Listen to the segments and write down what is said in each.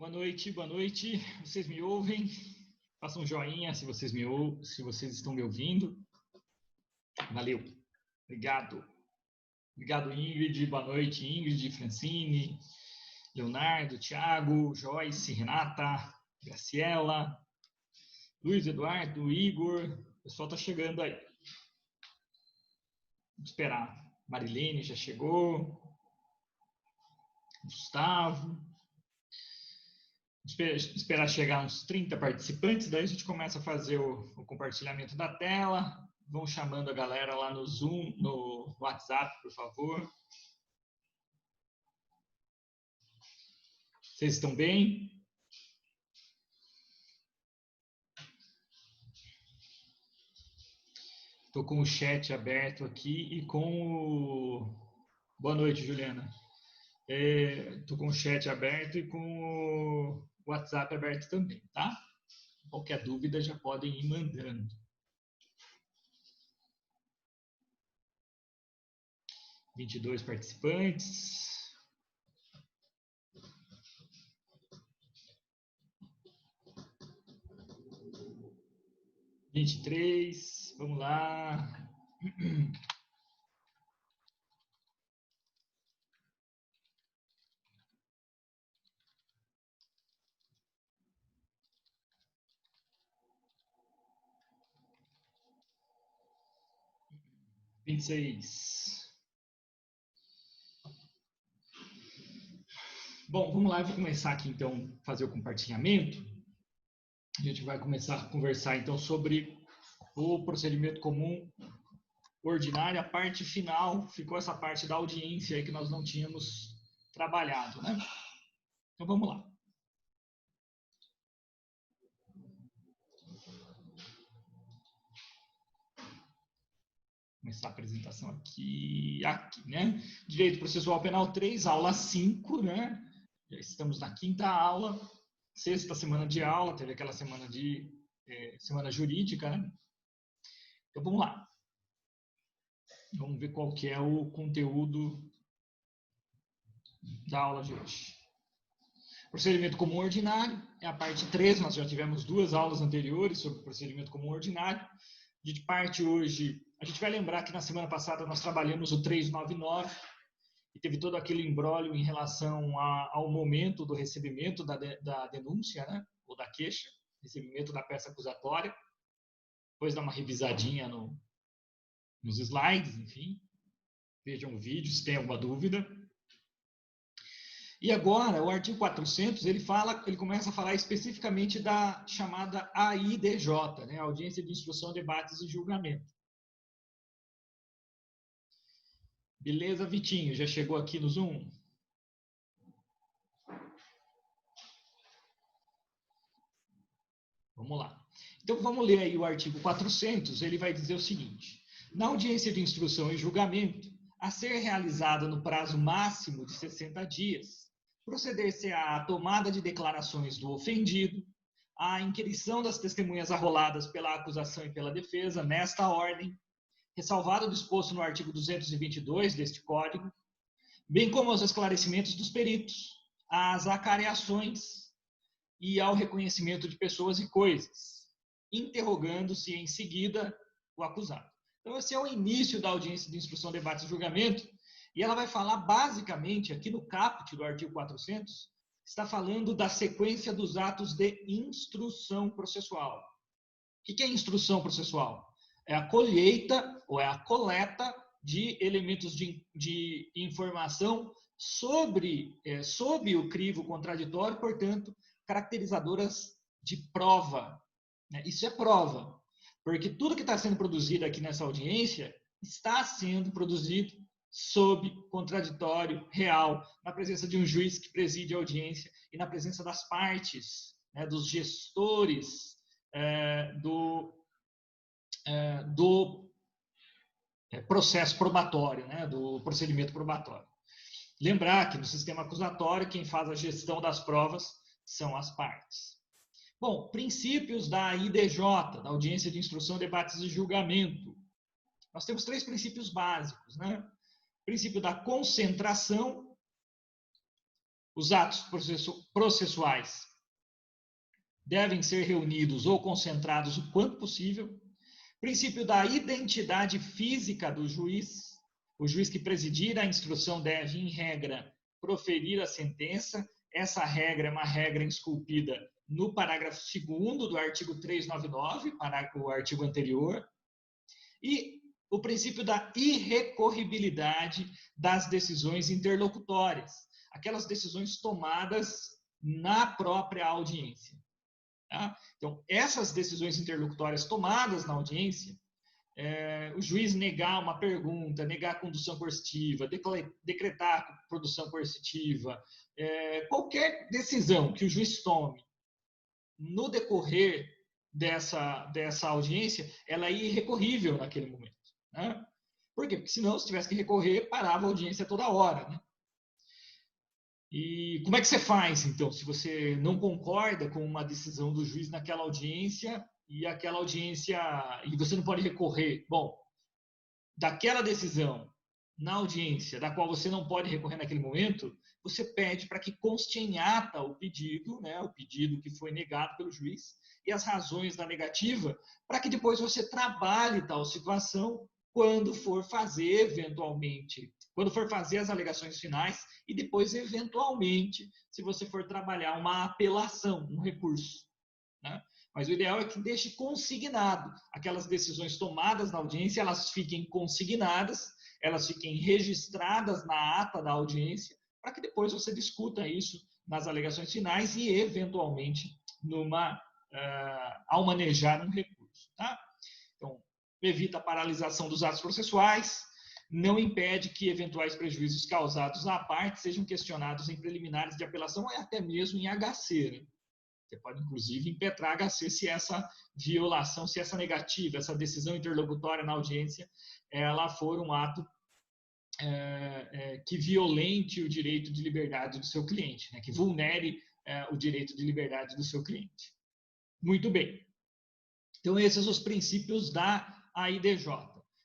Boa noite, boa noite. Vocês me ouvem? Façam um joinha se vocês estão me ouvindo. Valeu. Obrigado. Obrigado, Ingrid. Boa noite, Ingrid, Francine, Leonardo, Thiago, Joyce, Renata, Graciela, Luiz Eduardo, Igor. O pessoal está chegando aí. Vamos esperar. Marilene já chegou. Gustavo. Esperar chegar uns 30 participantes, daí a gente começa a fazer o compartilhamento da tela. Vão chamando a galera lá no Zoom, no WhatsApp, por favor. Vocês estão bem? Estou com o chat aberto aqui e com o... Boa noite, Juliana. Estou com o chat aberto e com o WhatsApp aberto também, tá? Qualquer dúvida já podem ir mandando. 22 participantes. 23, vamos lá. – 26. Bom, vamos lá, eu vou começar aqui então a fazer o compartilhamento. A gente vai começar a conversar então sobre o procedimento comum ordinário. A parte final ficou essa parte da audiência aí que nós não tínhamos trabalhado, né? Então vamos lá. Começar a apresentação aqui, né? Direito Processual Penal 3, aula 5, né? Já estamos na 5ª aula, 6ª semana de aula, teve aquela semana de semana jurídica, né? Então vamos lá. Vamos ver qual que é o conteúdo da aula de hoje. Procedimento comum ordinário é a parte 3, nós já tivemos 2 aulas anteriores sobre procedimento comum ordinário. A gente parte hoje, a gente vai lembrar que na semana passada nós trabalhamos o 399 e teve todo aquele imbróglio em relação ao momento do recebimento da denúncia, né? Ou da queixa, recebimento da peça acusatória. Depois dá uma revisadinha nos slides, enfim. Vejam o vídeo se tem alguma dúvida. E agora, o artigo 400, ele começa a falar especificamente da chamada AIDJ, né? Audiência de Instrução, Debates e Julgamento. Beleza, Vitinho? Já chegou aqui no Zoom? Vamos lá. Então, vamos ler aí o artigo 400, ele vai dizer o seguinte: na audiência de instrução e julgamento, a ser realizada no prazo máximo de 60 dias, proceder-se-á à tomada de declarações do ofendido, à inquirição das testemunhas arroladas pela acusação e pela defesa, nesta ordem, ressalvado o disposto no artigo 222 deste Código, bem como aos esclarecimentos dos peritos, às acareações e ao reconhecimento de pessoas e coisas, interrogando-se em seguida o acusado. Então, esse é o início da audiência de instrução, debate e julgamento, e ela vai falar basicamente, aqui no caput do artigo 400, está falando da sequência dos atos de instrução processual. O que é instrução processual? É a colheita ou é a coleta de elementos de informação sob o crivo contraditório, portanto, caracterizadoras de prova. Isso é prova, porque tudo que está sendo produzido aqui nessa audiência está sendo produzido sob contraditório real, na presença de um juiz que preside a audiência e na presença das partes, dos gestores do processo probatório, do procedimento probatório. Lembrar que no sistema acusatório, quem faz a gestão das provas são as partes. Bom, princípios da IDJ, da Audiência de Instrução, Debates e Julgamento. Nós temos 3 princípios básicos, né? Princípio da concentração, Os atos processuais devem ser reunidos ou concentrados o quanto possível. Princípio da identidade física do juiz. O juiz que presidir a instrução deve, em regra, proferir a sentença. Essa regra é uma regra esculpida no parágrafo 2º do artigo 399, o artigo anterior. E o princípio da irrecorribilidade das decisões interlocutórias, aquelas decisões tomadas na própria audiência. Tá? Então, essas decisões interlocutórias tomadas na audiência, o juiz negar uma pergunta, negar a condução coercitiva, decretar a produção coercitiva, qualquer decisão que o juiz tome no decorrer dessa audiência, ela é irrecorrível naquele momento. Né? Por quê? Porque senão, se tivesse que recorrer, parava a audiência toda hora. Né? E como é que você faz, então, se você não concorda com uma decisão do juiz naquela audiência e você não pode recorrer? Bom, daquela decisão na audiência, da qual você não pode recorrer naquele momento, você pede para que conste em ata o pedido, né, o pedido que foi negado pelo juiz, e as razões da negativa, para que depois você trabalhe tal situação quando for fazer, eventualmente, quando for fazer as alegações finais e depois, eventualmente, se você for trabalhar uma apelação, um recurso. Né? Mas o ideal é que deixe consignado aquelas decisões tomadas na audiência, elas fiquem consignadas, elas fiquem registradas na ata da audiência, para que depois você discuta isso nas alegações finais e, eventualmente, ao manejar um recurso. Tá? Então, evita a paralisação dos atos processuais, não impede que eventuais prejuízos causados à parte sejam questionados em preliminares de apelação ou até mesmo em HC. Né? Você pode, inclusive, impetrar HC se essa violação, se essa negativa, essa decisão interlocutória na audiência, ela for um ato que violente o direito de liberdade do seu cliente, né? Que vulnere o direito de liberdade do seu cliente. Muito bem. Então, esses são os princípios da AIDJ.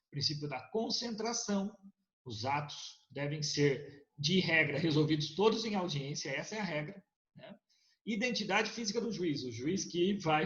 Princípio da concentração, os atos devem ser, de regra, resolvidos todos em audiência, essa é a regra. Né? Identidade física do juiz. O juiz que vai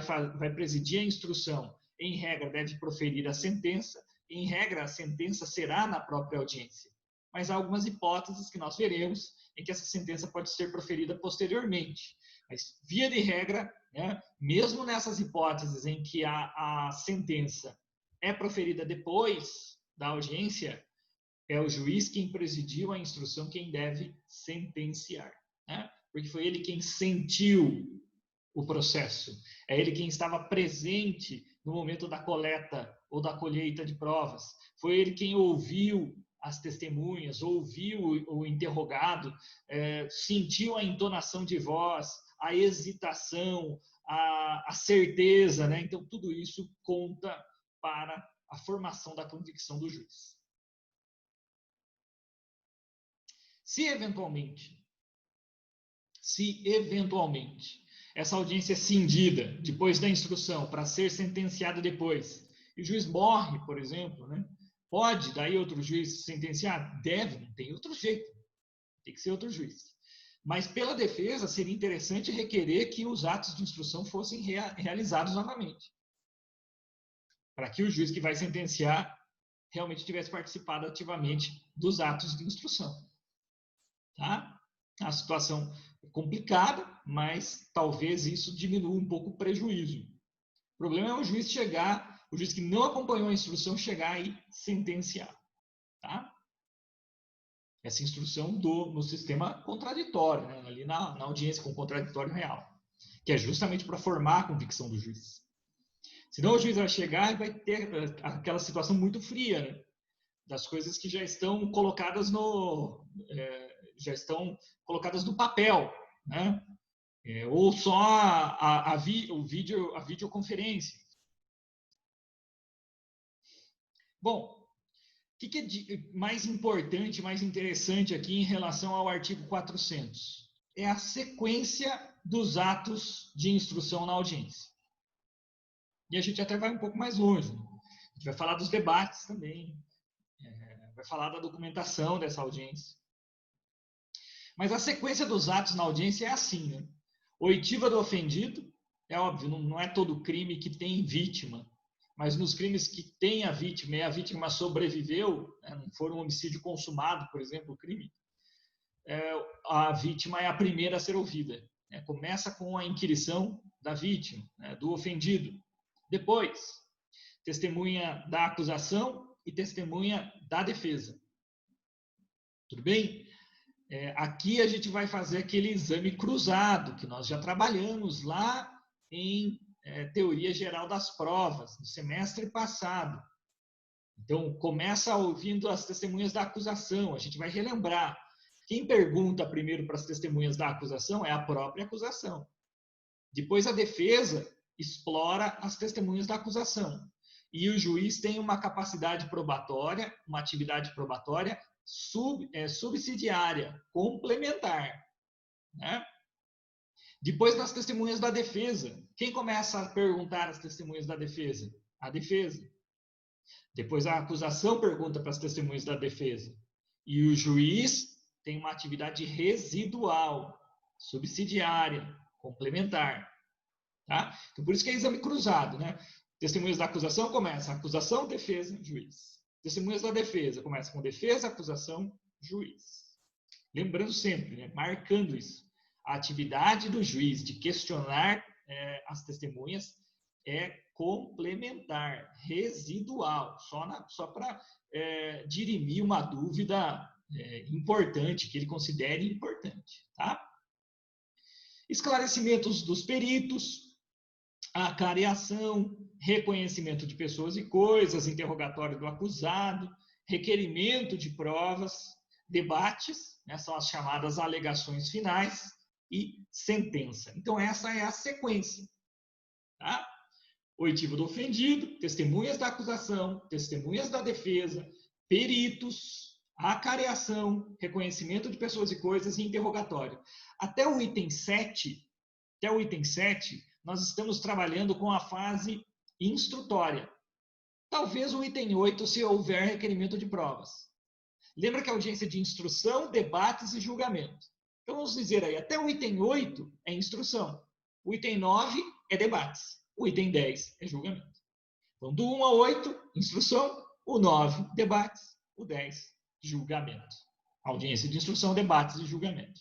presidir a instrução, em regra, deve proferir a sentença. Em regra, a sentença será na própria audiência. Mas há algumas hipóteses que nós veremos em que essa sentença pode ser proferida posteriormente. Mas, via de regra, né, mesmo nessas hipóteses em que a sentença é proferida depois da audiência, é o juiz quem presidiu a instrução quem deve sentenciar. Né? Porque foi ele quem sentiu o processo. É ele quem estava presente no momento da coleta ou da colheita de provas. Foi ele quem ouviu as testemunhas, ouviu o interrogado, sentiu a entonação de voz, a hesitação, a certeza. Né? Então, tudo isso conta para a formação da convicção do juiz. Se eventualmente, essa audiência é cindida depois da instrução para ser sentenciada depois, e o juiz morre, por exemplo, né? Pode daí outro juiz sentenciar? Deve, não tem outro jeito. Tem que ser outro juiz. Mas pela defesa seria interessante requerer que os atos de instrução fossem realizados novamente, para que o juiz que vai sentenciar realmente tivesse participado ativamente dos atos de instrução. Tá? A situação é complicada, mas talvez isso diminua um pouco o prejuízo. O problema é o juiz que não acompanhou a instrução chegar e sentenciar. Tá? Essa instrução no sistema contraditório, né? Ali na audiência com contraditório real, que é justamente para formar a convicção do juiz. Senão o juiz vai chegar e vai ter aquela situação muito fria, né? Das coisas que já estão colocadas no papel, né? Ou só a videoconferência. Bom, o que é mais importante, mais interessante aqui em relação ao artigo 400? É a sequência dos atos de instrução na audiência. E a gente até vai um pouco mais longe. Né? A gente vai falar dos debates também, vai falar da documentação dessa audiência. Mas a sequência dos atos na audiência é assim, né? Oitiva do ofendido, é óbvio, não é todo crime que tem vítima, mas nos crimes que tem a vítima e a vítima sobreviveu, né, não for um homicídio consumado, por exemplo, o crime, a vítima é a primeira a ser ouvida. Né? Começa com a inquirição da vítima, né, do ofendido. Depois, testemunha da acusação e testemunha da defesa. Tudo bem? Aqui a gente vai fazer aquele exame cruzado, que nós já trabalhamos lá em Teoria Geral das Provas, no semestre passado. Então, começa ouvindo as testemunhas da acusação, a gente vai relembrar. Quem pergunta primeiro para as testemunhas da acusação é a própria acusação. Depois, a defesa explora as testemunhas da acusação. E o juiz tem uma capacidade probatória, uma atividade probatória subsidiária, complementar. Né? Depois, das testemunhas da defesa. Quem começa a perguntar as testemunhas da defesa? A defesa. Depois, a acusação pergunta para as testemunhas da defesa. E o juiz tem uma atividade residual, subsidiária, complementar. Tá? Então, por isso que é exame cruzado. Né? Testemunhas da acusação começa acusação, defesa, juiz. Testemunhas da defesa começa com defesa, acusação, juiz. Lembrando sempre, né? Marcando isso. A atividade do juiz de questionar as testemunhas é complementar, residual, só para dirimir uma dúvida importante, que ele considere importante. Tá? Esclarecimentos dos peritos, acareação, reconhecimento de pessoas e coisas, interrogatório do acusado, requerimento de provas, debates, né, são as chamadas alegações finais, e sentença. Então, essa é a sequência. Tá? Oitiva do ofendido, testemunhas da acusação, testemunhas da defesa, peritos, acareação, reconhecimento de pessoas e coisas e interrogatório. Até o item 7, nós estamos trabalhando com a fase instrutória. Talvez o item 8, se houver requerimento de provas. Lembra que a audiência de instrução, debates e julgamento. Então, vamos dizer aí, até o item 8 é instrução. O item 9 é debates. O item 10 é julgamento. Então, do 1 ao 8, instrução. O 9, debates. O 10, julgamento. Audiência de instrução, debates e julgamento.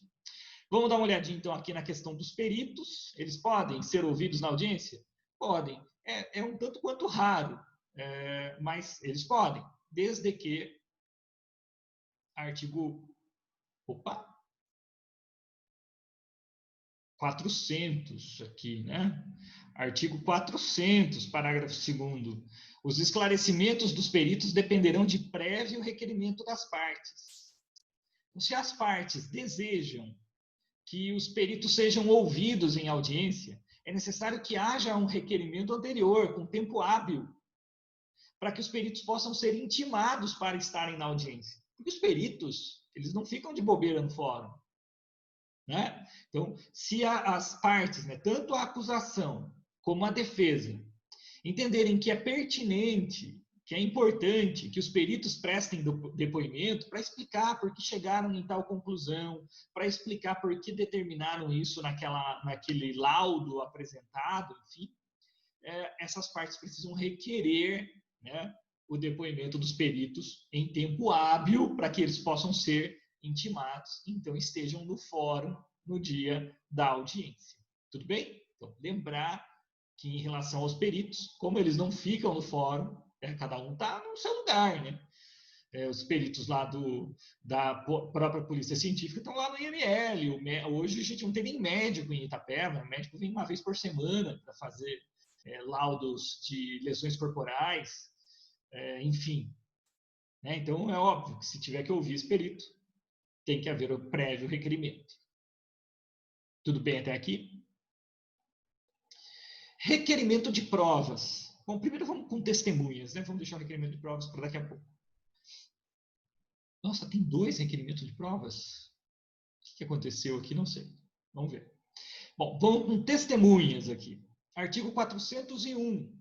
Vamos dar uma olhadinha, então, aqui na questão dos peritos. Eles podem ser ouvidos na audiência? Podem. É um tanto quanto raro, mas eles podem, desde que artigo 400 aqui, né? Artigo 400, parágrafo 2º. Os esclarecimentos dos peritos dependerão de prévio requerimento das partes. Então, se as partes desejam que os peritos sejam ouvidos em audiência, é necessário que haja um requerimento anterior, com tempo hábil, para que os peritos possam ser intimados para estarem na audiência. Porque os peritos, eles não ficam de bobeira no fórum. Né? Então, se as partes, né, tanto a acusação como a defesa, entenderem que é pertinente, que é importante que os peritos prestem depoimento para explicar por que chegaram em tal conclusão, para explicar por que determinaram isso naquele laudo apresentado, enfim, essas partes precisam requerer, né, o depoimento dos peritos em tempo hábil para que eles possam ser intimados, então estejam no fórum no dia da audiência. Tudo bem? Então, lembrar que em relação aos peritos, como eles não ficam no fórum, cada um está no seu lugar, né? Os peritos lá da própria polícia científica estão lá no IML. Hoje a gente não tem nem médico em Itapeva, o médico vem uma vez por semana para fazer laudos de lesões corporais, enfim. Né? Então, é óbvio que se tiver que ouvir esse perito, tem que haver o prévio requerimento. Tudo bem até aqui? Requerimento de provas. Bom, primeiro vamos com testemunhas, né? Vamos deixar o requerimento de provas para daqui a pouco. Nossa, tem 2 requerimentos de provas? O que aconteceu aqui? Não sei. Vamos ver. Bom, vamos com testemunhas aqui. Artigo 401.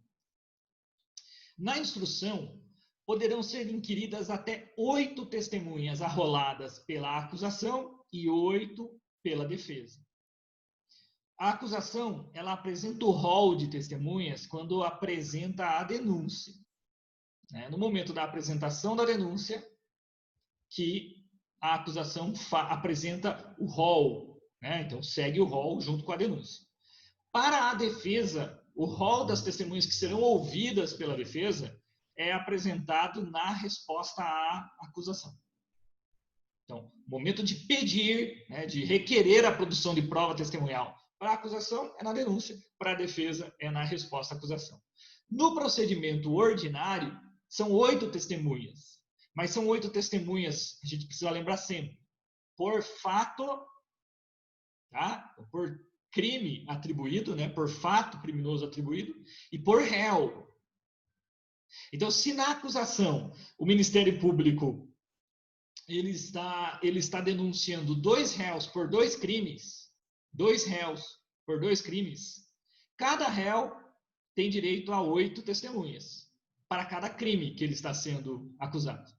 Na instrução, poderão ser inquiridas até 8 testemunhas arroladas pela acusação e 8 pela defesa. A acusação, ela apresenta o rol de testemunhas quando apresenta a denúncia. No momento da apresentação da denúncia, que a acusação apresenta o rol, então segue o rol junto com a denúncia. Para a defesa, o rol das testemunhas que serão ouvidas pela defesa é apresentado na resposta à acusação. Então, o momento de pedir, de requerer a produção de prova testemunhal para a acusação é na denúncia, para a defesa é na resposta à acusação. No procedimento ordinário, são 8 testemunhas, mas são 8 testemunhas, a gente precisa lembrar sempre, por fato, tá? Por crime atribuído, por fato criminoso atribuído, e por réu. Então, se na acusação o Ministério Público ele está denunciando 2 réus por 2 crimes, 2 réus por 2 crimes, cada réu tem direito a 8 testemunhas para cada crime que ele está sendo acusado.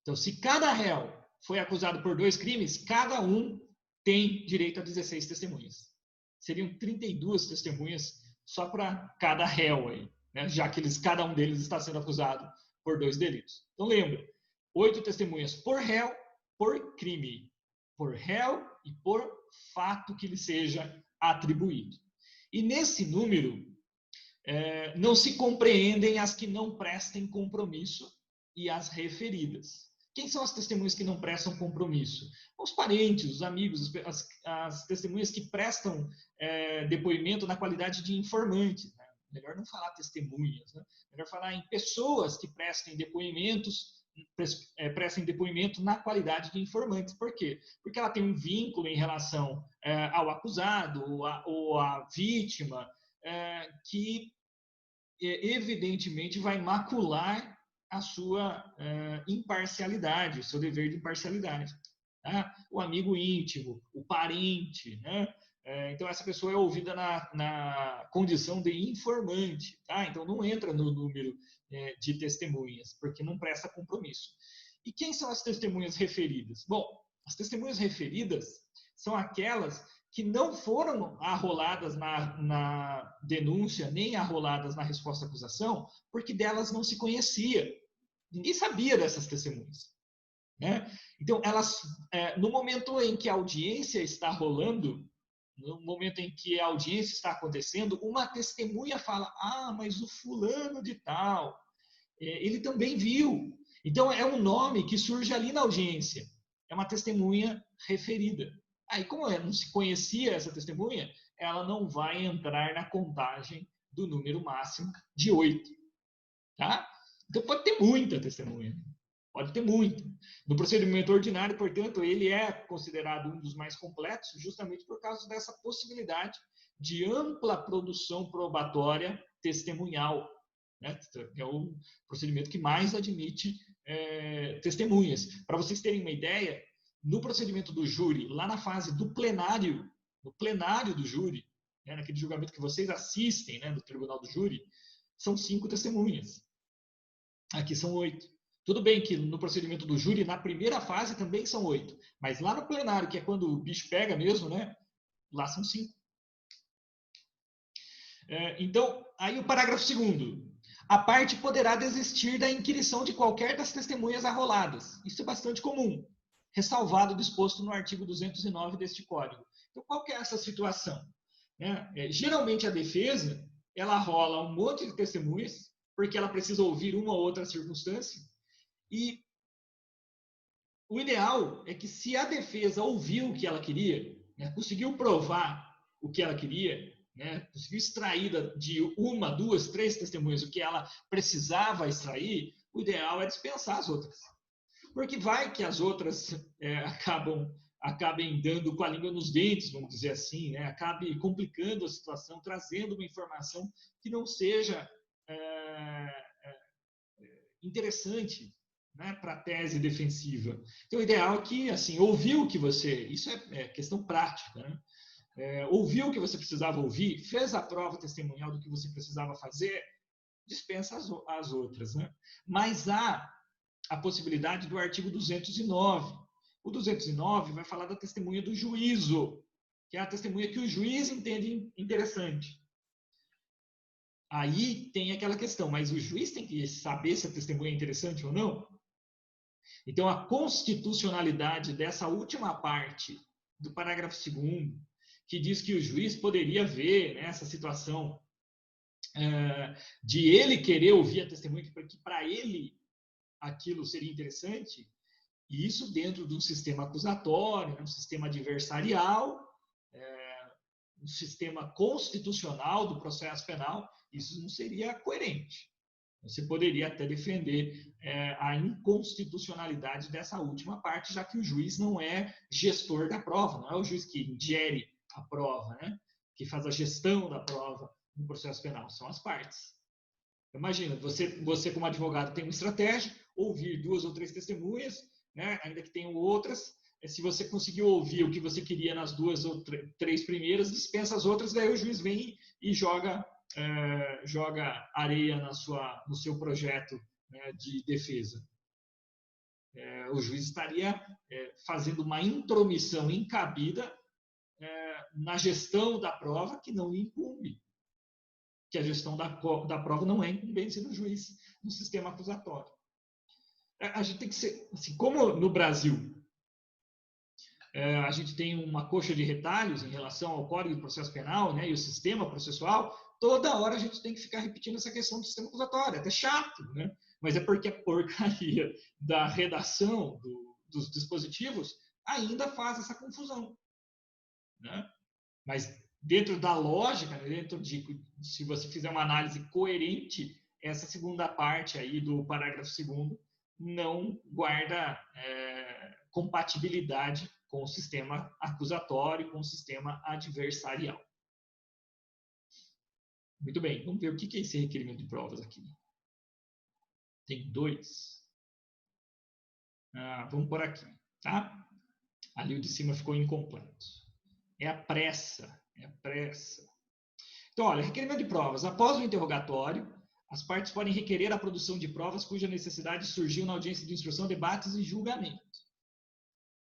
Então, se cada réu foi acusado por 2 crimes, cada um tem direito a 16 testemunhas. Seriam 32 testemunhas só para cada réu aí, já que cada um deles está sendo acusado por 2 delitos. Então, lembra, 8 testemunhas por réu, por crime, por réu e por fato que lhe seja atribuído. E nesse número, não se compreendem as que não prestem compromisso e as referidas. Quem são as testemunhas que não prestam compromisso? Os parentes, os amigos, as testemunhas que prestam depoimento na qualidade de informantes. Melhor não falar testemunhas, melhor falar em pessoas que prestem depoimento na qualidade de informantes. Por quê? Porque ela tem um vínculo em relação ao acusado ou à vítima que evidentemente vai macular a sua imparcialidade, o seu dever de imparcialidade. Tá? O amigo íntimo, o parente, então essa pessoa é ouvida na condição de informante, tá? Então não entra no número de testemunhas, porque não presta compromisso. E quem são as testemunhas referidas? Bom, as testemunhas referidas são aquelas que não foram arroladas na denúncia, nem arroladas na resposta à acusação, porque delas não se conhecia. Ninguém sabia dessas testemunhas. Então, elas, no momento em que a audiência está rolando, no momento em que a audiência está acontecendo, uma testemunha fala, mas o fulano de tal, ele também viu. Então, é um nome que surge ali na audiência. É uma testemunha referida. Aí, como não se conhecia essa testemunha, ela não vai entrar na contagem do número máximo de 8. Tá? Então, pode ter muita testemunha. Pode ter muita. No procedimento ordinário, portanto, ele é considerado um dos mais completos, justamente por causa dessa possibilidade de ampla produção probatória testemunhal. É o procedimento que mais admite testemunhas. Para vocês terem uma ideia, no procedimento do júri, lá na fase do plenário, no plenário do júri, naquele julgamento que vocês assistem, no tribunal do júri, são 5 testemunhas. Aqui são 8. Tudo bem que no procedimento do júri, na primeira fase, também são 8. Mas lá no plenário, que é quando o bicho pega mesmo, lá são 5. Então, aí o parágrafo 2º. A parte poderá desistir da inquirição de qualquer das testemunhas arroladas. Isso é bastante comum, ressalvado o disposto no artigo 209 deste Código. Então, qual que é essa situação? Geralmente, a defesa, ela arrola um monte de testemunhas, porque ela precisa ouvir uma ou outra circunstância, e o ideal é que, se a defesa ouviu o que ela queria, conseguiu provar o que ela queria, conseguiu extrair de 1, 2, 3 testemunhas o que ela precisava extrair, o ideal é dispensar as outras. Porque vai que as outras acabem dando com a língua nos dentes, vamos dizer assim, acabe complicando a situação, trazendo uma informação que não seja interessante para a tese defensiva. Então, o ideal é que, assim, ouviu que você... Isso é questão prática, ouviu o que você precisava ouvir, fez a prova testemunhal do que você precisava fazer, dispensa as outras, né? Mas há a possibilidade do artigo 209. O 209 vai falar da testemunha do juízo, que é a testemunha que o juiz entende interessante. Aí tem aquela questão, mas o juiz tem que saber se a testemunha é interessante ou não? Então, a constitucionalidade dessa última parte do parágrafo 2º, que diz que o juiz poderia ver, né, essa situação de ele querer ouvir a testemunha, que para ele aquilo seria interessante, e isso dentro de um sistema acusatório, um sistema adversarial, um sistema constitucional do processo penal, isso não seria coerente. Você poderia até defender a inconstitucionalidade dessa última parte, já que o juiz não é gestor da prova, não é o juiz que ingere a prova, né? Que faz a gestão da prova no processo penal, são as partes. Imagina, você como advogado tem uma estratégia, ouvir 2 ou 3 testemunhas, né? Ainda que tenham outras, se você conseguiu ouvir o que você queria nas 2 ou 3 primeiras, dispensa as outras, daí o juiz vem e joga areia no seu projeto, né, de defesa. O juiz estaria fazendo uma intromissão incabida na gestão da prova que não lhe incumbe, que a gestão da prova não é incumbência do juiz no sistema acusatório. A gente tem que ser, assim, como no Brasil a gente tem uma coxa de retalhos em relação ao Código de Processo Penal, né, e o sistema processual, toda hora a gente tem que ficar repetindo essa questão do sistema acusatório, é até chato, né? Mas é porque a porcaria da redação dos dispositivos ainda faz essa confusão, né? Mas dentro da lógica, dentro se você fizer uma análise coerente, essa segunda parte aí do parágrafo 2º não guarda compatibilidade com o sistema acusatório, com o sistema adversarial. Muito bem, vamos ver o que é esse requerimento de provas aqui. Tem 2. Vamos por aqui, tá? Ali o de cima ficou incompleto. É a pressa, Então, olha, requerimento de provas. Após o interrogatório, as partes podem requerer a produção de provas cuja necessidade surgiu na audiência de instrução, debates e julgamento.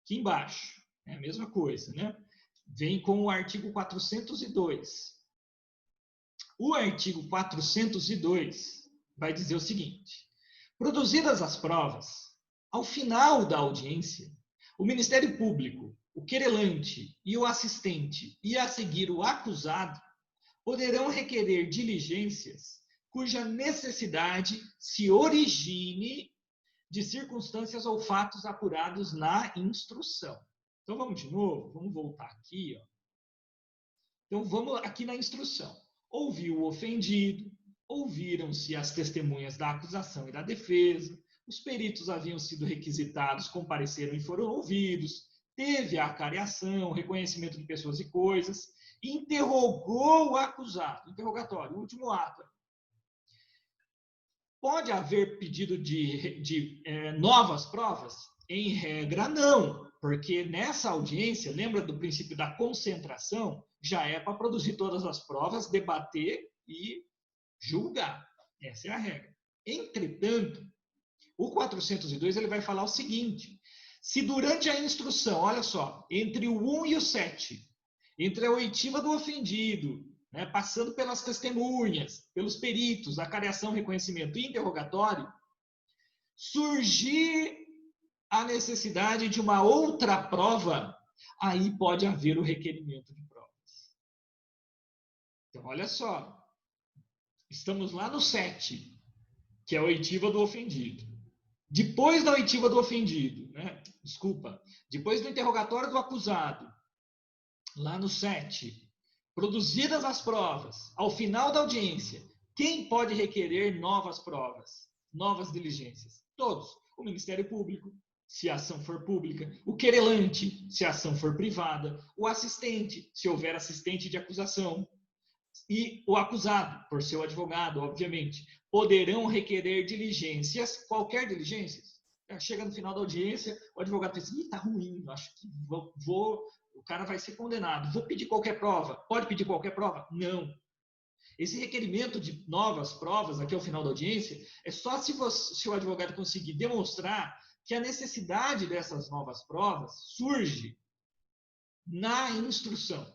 Aqui embaixo, é a mesma coisa, né? Vem com o artigo 402. O artigo 402 vai dizer o seguinte: produzidas as provas, ao final da audiência, o Ministério Público, o querelante e o assistente, e a seguir o acusado, poderão requerer diligências cuja necessidade se origine de circunstâncias ou fatos apurados na instrução. Então, vamos de novo, vamos voltar aqui. Então, vamos aqui na instrução. Ouviu o ofendido, ouviram-se as testemunhas da acusação e da defesa, os peritos haviam sido requisitados, compareceram e foram ouvidos, teve a acariação, reconhecimento de pessoas e coisas, interrogou o acusado, interrogatório, último ato. Pode haver pedido de novas provas? Em regra, não, porque nessa audiência, lembra do princípio da concentração? Já é para produzir todas as provas, debater e julgar. Essa é a regra. Entretanto, o 402 ele vai falar o seguinte: se durante a instrução, olha só, entre o 1 e o 7, entre a oitiva do ofendido, né, passando pelas testemunhas, pelos peritos, acariação, reconhecimento e interrogatório, surgir a necessidade de uma outra prova, aí pode haver o requerimento de provas. Então, olha só, estamos lá no 7, que é a oitiva do ofendido. Depois da oitiva do ofendido, né? Depois do interrogatório do acusado, lá no 7, produzidas as provas, ao final da audiência, quem pode requerer novas provas, novas diligências? Todos. O Ministério Público, se a ação for pública, o querelante, se a ação for privada, o assistente, se houver assistente de acusação, e o acusado, por seu advogado, obviamente, poderão requerer diligências, qualquer diligência. Chega no final da audiência, o advogado diz: está ruim, acho que o cara vai ser condenado. Vou pedir qualquer prova. Pode pedir qualquer prova? Não. Esse requerimento de novas provas, aqui ao final da audiência, é só se o advogado conseguir demonstrar que a necessidade dessas novas provas surge na instrução.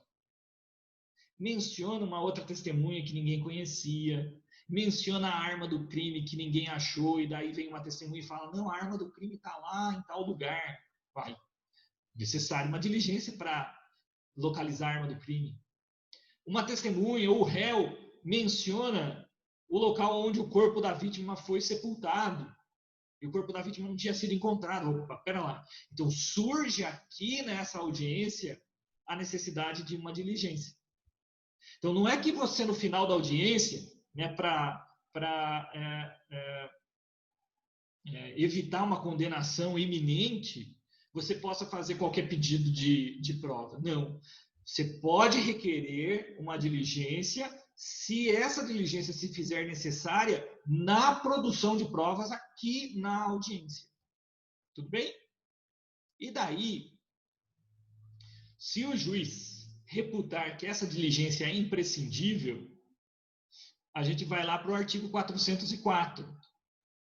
Menciona uma outra testemunha que ninguém conhecia, menciona a arma do crime que ninguém achou, e daí vem uma testemunha e fala, não, a arma do crime está lá em tal lugar. Vai. Necessário uma diligência para localizar a arma do crime. Uma testemunha ou o réu menciona o local onde o corpo da vítima foi sepultado. E o corpo da vítima não tinha sido encontrado. Opa, pera lá. Então, surge aqui nessa audiência a necessidade de uma diligência. Então, não é que você, no final da audiência, né, para evitar uma condenação iminente, você possa fazer qualquer pedido de prova. Não. Você pode requerer uma diligência se essa diligência se fizer necessária na produção de provas aqui na audiência. Tudo bem? E daí, se o juiz reputar que essa diligência é imprescindível, a gente vai lá para o artigo 404.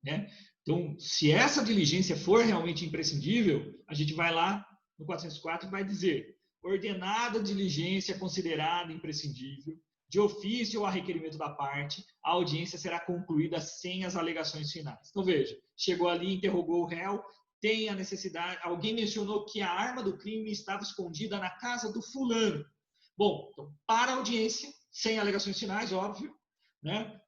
Né? Então, se essa diligência for realmente imprescindível, a gente vai lá no 404 e vai dizer: ordenada diligência considerada imprescindível, de ofício ou a requerimento da parte, a audiência será concluída sem as alegações finais. Então, veja, chegou ali, interrogou o réu, tem a necessidade, alguém mencionou que a arma do crime estava escondida na casa do fulano. Bom, então, para a audiência, sem alegações finais, óbvio, né,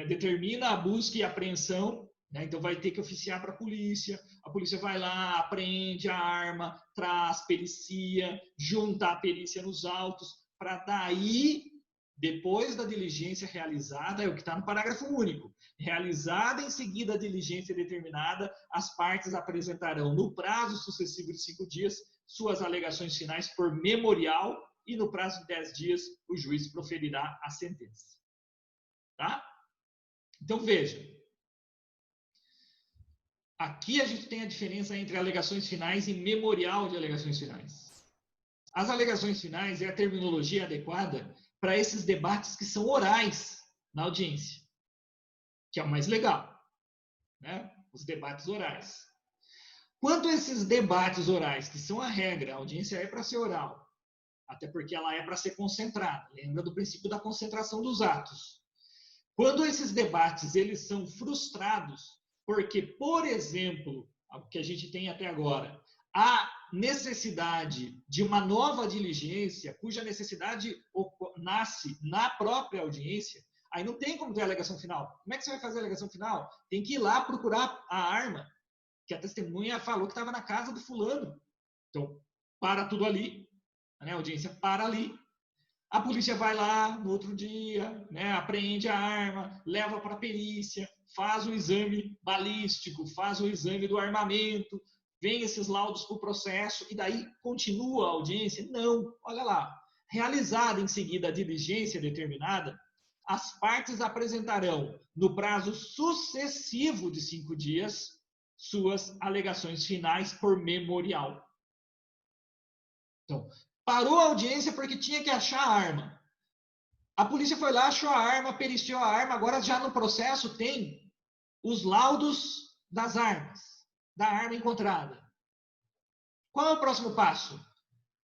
determina a busca e apreensão, né, então vai ter que oficiar para a polícia vai lá, apreende a arma, traz pericia, junta a perícia nos autos, para daí, depois da diligência realizada, é o que está no parágrafo único, realizada em seguida a diligência determinada, as partes apresentarão no prazo sucessivo de 5 dias suas alegações finais por memorial e no prazo de 10 dias o juiz proferirá a sentença. Tá? Então, veja. Aqui a gente tem a diferença entre alegações finais e memorial de alegações finais. As alegações finais é a terminologia adequada para esses debates que são orais na audiência, que é o mais legal, né? Os debates orais. Quanto a esses debates orais, que são a regra, a audiência é para ser oral, até porque ela é para ser concentrada. Lembra do princípio da concentração dos atos. Quando esses debates eles são frustrados, porque, por exemplo, o que a gente tem até agora, a necessidade de uma nova diligência, cuja necessidade nasce na própria audiência, aí não tem como ter alegação final. Como é que você vai fazer a alegação final? Tem que ir lá procurar a arma, que a testemunha falou que estava na casa do fulano. Então, para tudo ali, né? A audiência para ali. A polícia vai lá no outro dia, né, apreende a arma, leva para a perícia, faz o exame balístico, faz o exame do armamento, vem esses laudos para o processo e daí continua a audiência? Não, olha lá. Realizada em seguida a diligência determinada, as partes apresentarão, no prazo sucessivo de 5 dias, suas alegações finais por memorial. Então, parou a audiência porque tinha que achar a arma. A polícia foi lá, achou a arma, periciou a arma. Agora, já no processo, tem os laudos das armas, da arma encontrada. Qual é o próximo passo?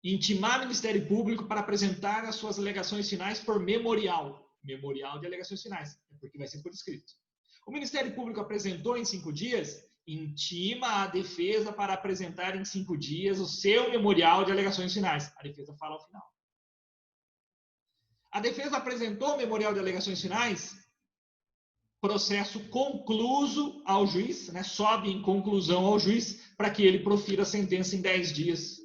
Intimar o Ministério Público para apresentar as suas alegações finais por memorial. Memorial de alegações finais, porque vai ser por escrito. O Ministério Público apresentou em 5 dias, intima a defesa para apresentar em 5 dias o seu memorial de alegações finais. A defesa fala ao final. A defesa apresentou o memorial de alegações finais, processo concluso ao juiz, né? Sobe em conclusão ao juiz para que ele profira a sentença em 10 dias.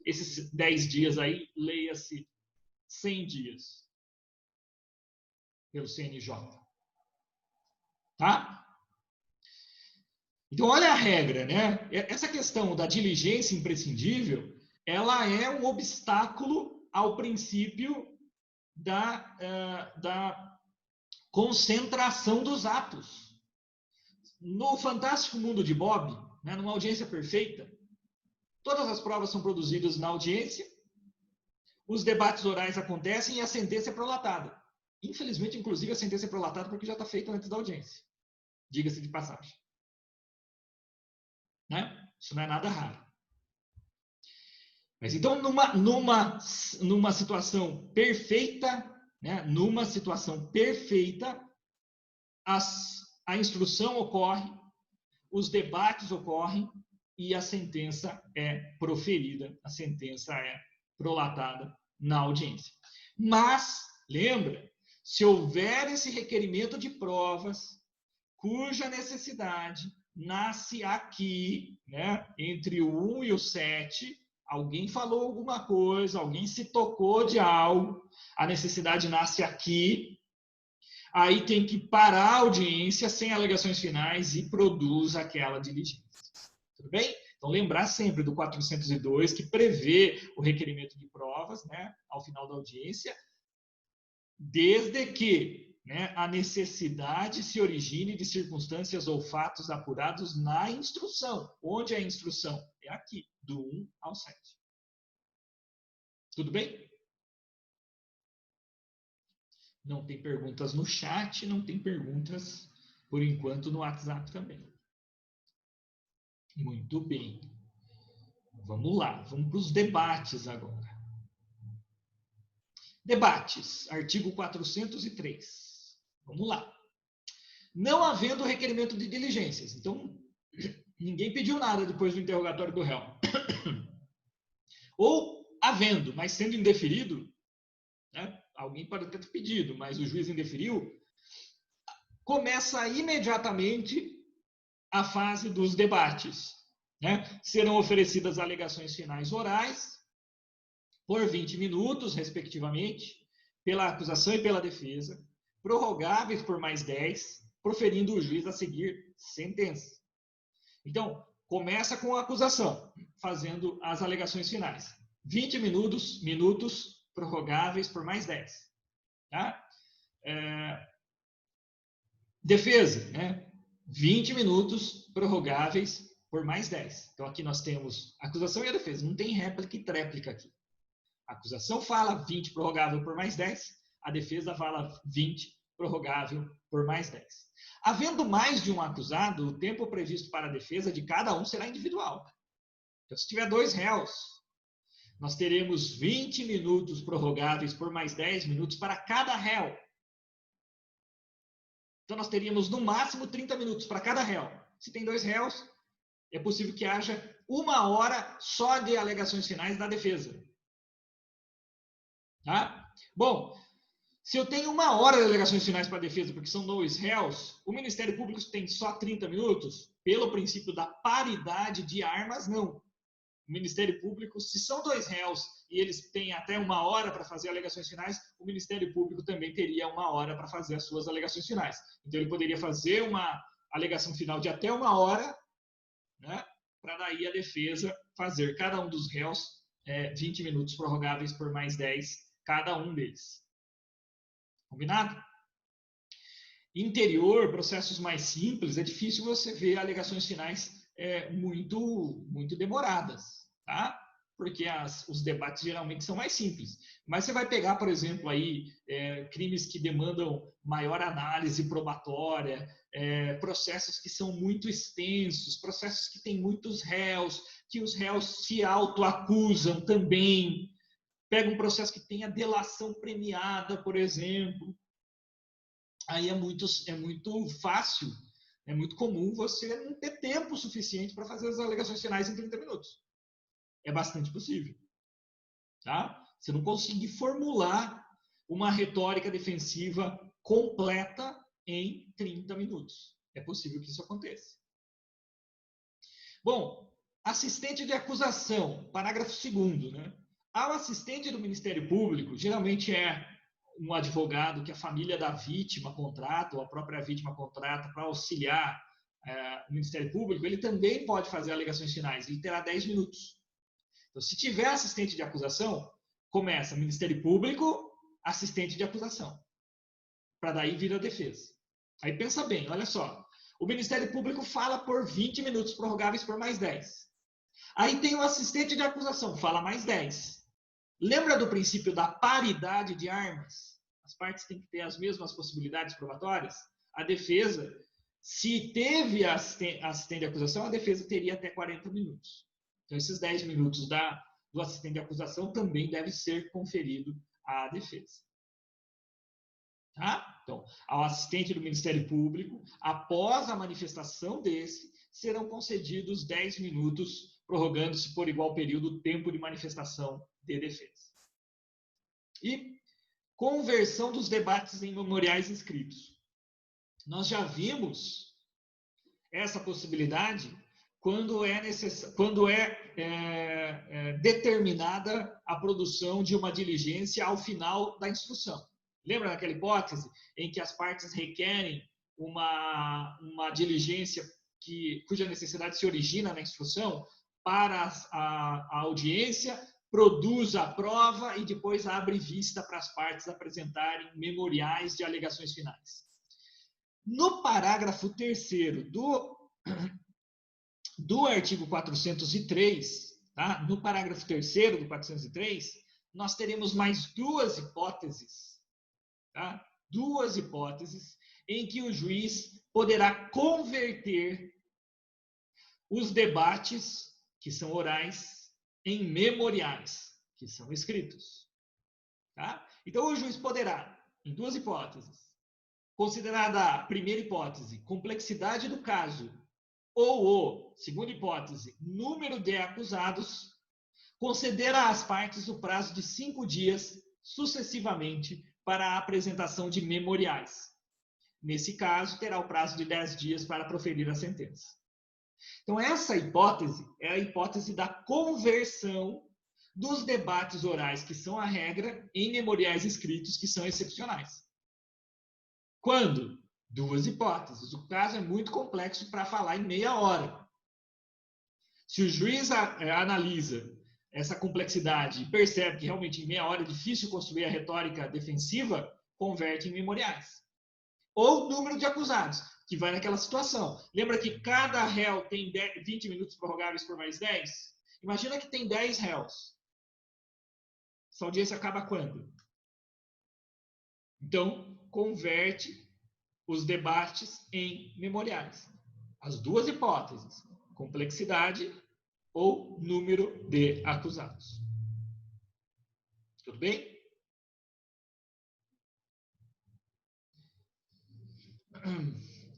Esses 10 dias aí, leia-se 100 dias pelo CNJ. Tá? Então, olha a regra, né? Essa questão da diligência imprescindível, ela é um obstáculo ao princípio da concentração dos atos. No fantástico mundo de Bob, né, numa audiência perfeita, todas as provas são produzidas na audiência, os debates orais acontecem e a sentença é prolatada. Infelizmente, inclusive, a sentença é prolatada porque já está feita antes da audiência. Diga-se de passagem. Né? Isso não é nada raro. Mas então, numa situação perfeita, né? Numa situação perfeita, a instrução ocorre, os debates ocorrem e a sentença é proferida, a sentença é prolatada na audiência. Mas, lembra, se houver esse requerimento de provas, cuja necessidade nasce aqui, né, entre o 1 e o 7, alguém falou alguma coisa, alguém se tocou de algo, a necessidade nasce aqui, aí tem que parar a audiência sem alegações finais e produz aquela diligência. Tudo bem? Então, lembrar sempre do 402, que prevê o requerimento de provas, né, ao final da audiência, desde que, né, a necessidade se origine de circunstâncias ou fatos apurados na instrução. Onde é a instrução? É aqui, do 1 ao 7. Tudo bem? Não tem perguntas no chat, não tem perguntas, por enquanto, no WhatsApp também. Muito bem. Vamos lá, vamos para os debates agora. Debates, artigo 403. Vamos lá. Não havendo requerimento de diligências. Então, ninguém pediu nada depois do interrogatório do réu. Ou havendo, mas sendo indeferido, né? Alguém pode até ter pedido, mas o juiz indeferiu, começa imediatamente a fase dos debates. Né? Serão oferecidas alegações finais orais, por 20 minutos, respectivamente, pela acusação e pela defesa, prorrogáveis por mais 10, proferindo o juiz a seguir sentença. Então, começa com a acusação, fazendo as alegações finais. 20 minutos prorrogáveis por mais 10. Tá? Defesa, né? 20 minutos prorrogáveis por mais 10. Então, aqui nós temos a acusação e a defesa. Não tem réplica e tréplica aqui. A acusação fala 20 prorrogável por mais 10. A defesa fala 20 prorrogável por mais 10. Havendo mais de um acusado, o tempo previsto para a defesa de cada um será individual. Então, se tiver 2 réus, nós teremos 20 minutos prorrogáveis por mais 10 minutos para cada réu. Então, nós teríamos, no máximo, 30 minutos para cada réu. Se tem 2 réus, é possível que haja 1 hora só de alegações finais da defesa. Tá? Bom, se eu tenho 1 hora de alegações finais para a defesa, porque são 2 réus, o Ministério Público tem só 30 minutos? Pelo princípio da paridade de armas, não. O Ministério Público, se são 2 réus e eles têm até 1 hora para fazer alegações finais, o Ministério Público também teria 1 hora para fazer as suas alegações finais. Então, ele poderia fazer uma alegação final de até 1 hora, né, para daí a defesa fazer cada um dos réus 20 minutos prorrogáveis por mais 10, cada um deles. Combinado? Interior, processos mais simples, é difícil você ver alegações finais muito demoradas, tá? Porque os debates geralmente são mais simples. Mas você vai pegar, por exemplo, aí, crimes que demandam maior análise probatória, processos que são muito extensos, processos que têm muitos réus, que os réus se autoacusam também. Pega um processo que tem a delação premiada, por exemplo. Aí é muito fácil, é muito comum você não ter tempo suficiente para fazer as alegações finais em 30 minutos. É bastante possível. Tá? Você não consegue formular uma retórica defensiva completa em 30 minutos. É possível que isso aconteça. Bom, assistente de acusação, parágrafo 2º, né? Ao assistente do Ministério Público, geralmente é um advogado que a família da vítima contrata, ou a própria vítima contrata para auxiliar o Ministério Público, ele também pode fazer alegações finais, ele terá 10 minutos. Então, se tiver assistente de acusação, começa Ministério Público, assistente de acusação, para daí vir a defesa. Aí pensa bem, olha só, o Ministério Público fala por 20 minutos prorrogáveis por mais 10. Aí tem o assistente de acusação, fala mais 10. Lembra do princípio da paridade de armas? As partes têm que ter as mesmas possibilidades probatórias. A defesa, se teve assistente de acusação, a defesa teria até 40 minutos. Então, esses 10 minutos do assistente de acusação também deve ser conferido à defesa. Tá? Então, ao assistente do Ministério Público, após a manifestação desse, serão concedidos 10 minutos, prorrogando-se por igual período o tempo de manifestação de defesa. E conversão dos debates em memoriais escritos. Nós já vimos essa possibilidade quando é determinada a produção de uma diligência ao final da instrução. Lembra daquela hipótese em que as partes requerem uma diligência cuja necessidade se origina na instrução para a audiência, produz a prova e depois abre vista para as partes apresentarem memoriais de alegações finais. No parágrafo 3º do artigo 403, tá? No parágrafo 3º do 403, nós teremos mais duas hipóteses, tá? Duas hipóteses em que o juiz poderá converter os debates, que são orais, em memoriais, que são escritos. Tá? Então, o juiz poderá, em duas hipóteses, considerada a primeira hipótese, complexidade do caso, ou, segunda hipótese, número de acusados, conceder às partes o prazo de 5 dias, sucessivamente, para a apresentação de memoriais. Nesse caso, terá o prazo de 10 dias para proferir a sentença. Então, essa hipótese é a hipótese da conversão dos debates orais, que são a regra, em memoriais escritos, que são excepcionais. Quando? Duas hipóteses. O caso é muito complexo para falar em meia hora. Se o juiz analisa essa complexidade e percebe que realmente em meia hora é difícil construir a retórica defensiva, converte em memoriais. Ou número de acusados, que vai naquela situação. Lembra que cada réu tem 20 minutos prorrogáveis por mais 10? Imagina que tem 10 réus. Essa audiência acaba quando? Então, converte os debates em memoriais. As duas hipóteses, complexidade ou número de acusados. Tudo bem?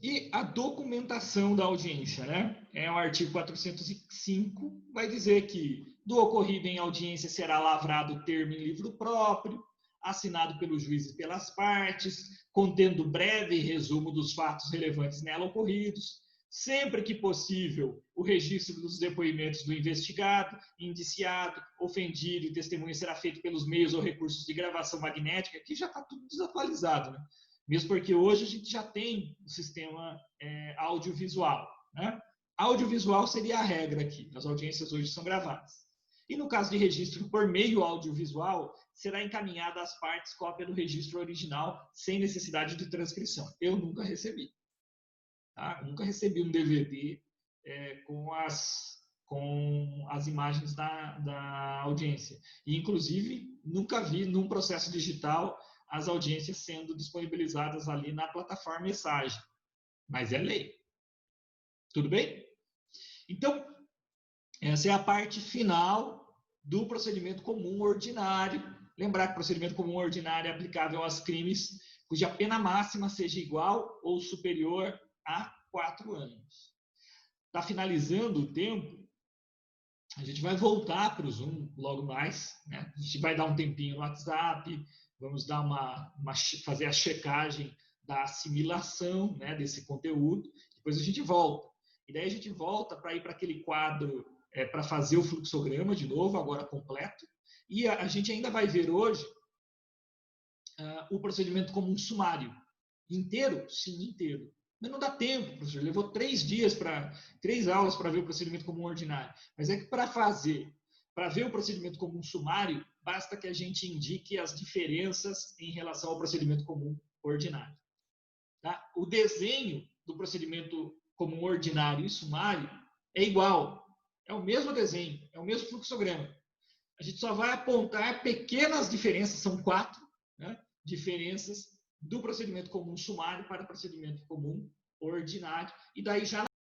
E a documentação da audiência, né? É o artigo 405, vai dizer que do ocorrido em audiência será lavrado o termo em livro próprio, assinado pelo juiz e pelas partes, contendo breve resumo dos fatos relevantes nela ocorridos, sempre que possível, o registro dos depoimentos do investigado, indiciado, ofendido e testemunha será feito pelos meios ou recursos de gravação magnética, que já está tudo desatualizado, né? Mesmo porque hoje a gente já tem o sistema audiovisual, né? Audiovisual seria a regra aqui, as audiências hoje são gravadas. E no caso de registro por meio audiovisual, será encaminhada às partes cópia do registro original, sem necessidade de transcrição. Eu nunca recebi. Tá? Eu nunca recebi um DVD com as imagens da audiência. E, inclusive, nunca vi num processo digital as audiências sendo disponibilizadas ali na plataforma Mensagem. Mas é lei. Tudo bem? Então, essa é a parte final do procedimento comum ordinário. Lembrar que o procedimento comum ordinário é aplicável aos crimes cuja pena máxima seja igual ou superior a 4 anos. Está finalizando o tempo. A gente vai voltar para o Zoom logo mais, né? A gente vai dar um tempinho no WhatsApp, vamos dar fazer a checagem da assimilação, né, desse conteúdo, depois a gente volta. E daí a gente volta para ir para aquele quadro, para fazer o fluxograma de novo, agora completo, e a gente ainda vai ver hoje o procedimento comum sumário. Inteiro? Sim, inteiro. Mas não dá tempo, professor. Levou 3 aulas para ver o procedimento comum ordinário. Mas é que para ver o procedimento comum sumário, basta que a gente indique as diferenças em relação ao procedimento comum ordinário. Tá? O desenho do procedimento comum ordinário e sumário é igual. É o mesmo desenho, é o mesmo fluxograma. A gente só vai apontar pequenas diferenças, são 4, né? diferenças do procedimento comum sumário para o procedimento comum ordinário, e daí já